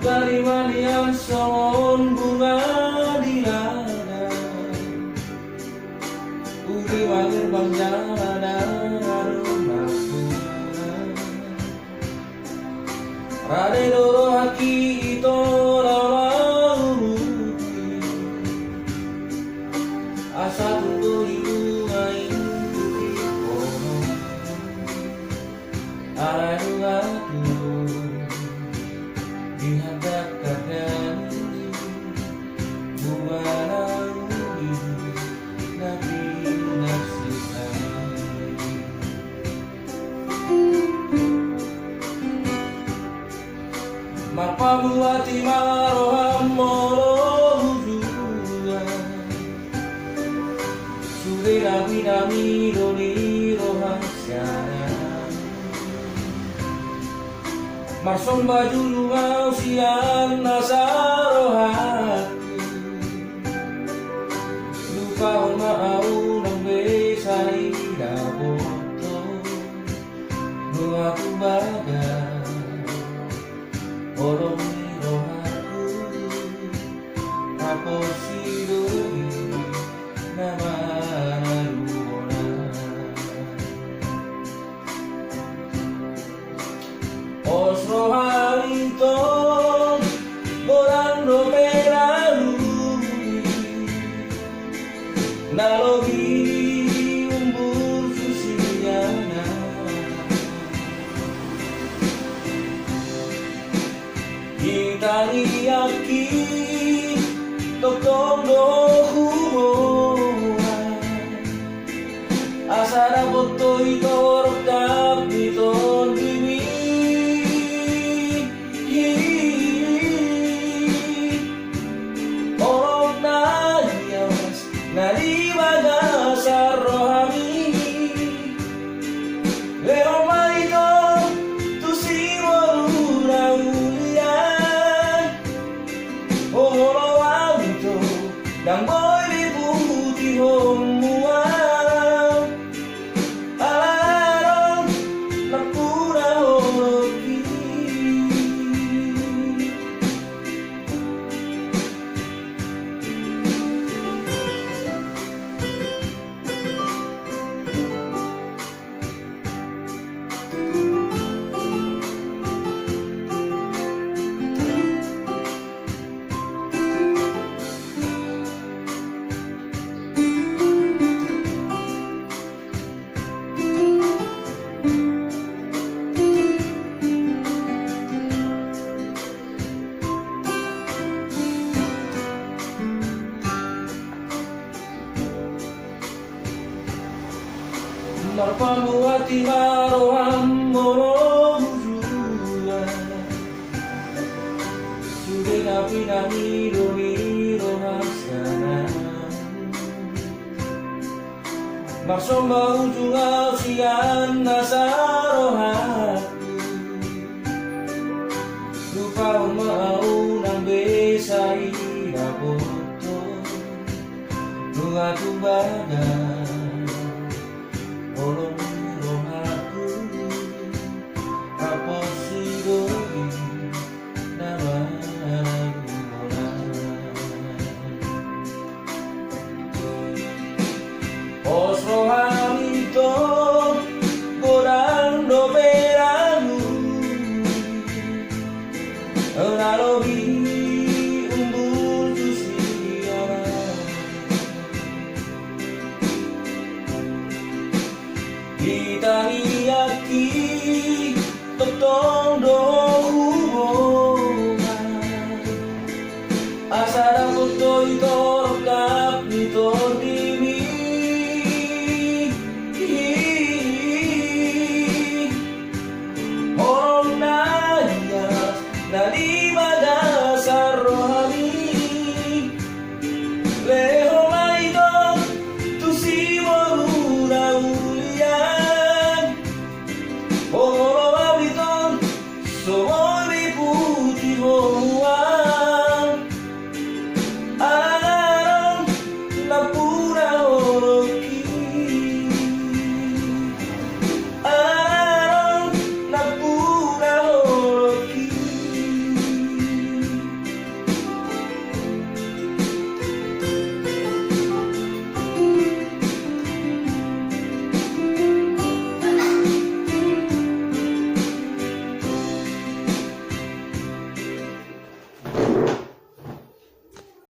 dari manian songon bunga di dada, ugi wangir bangjana aruna pura, rade doro haki ito lawaruti, asa tutu ibu ngain tuti kono, aradu dihadapkan bunga naungi nabi nafsikan mapamuati maroham morohujuan suri nami doni rohasyana Marson baju lunga siang nasaro hati lupa mau nambe sai daboto nu aku baga orang rohaku apa sidoi nama narubona Osro halito borando pelalu nalogi umbur susiana kita liaki tokong dohumora asara boto itor tapi ton bibi Naribaga sa rohami Leo marito tu si waruna ulian Omoro wawito Dang boy liputi homuan Alarong nakuna horoki Marpamuati maroham morohujuan Sude napi doni rohasyana Marsomba ujung sian nasaro hati Lupa mau nambe sai dapoto Nunga tu baga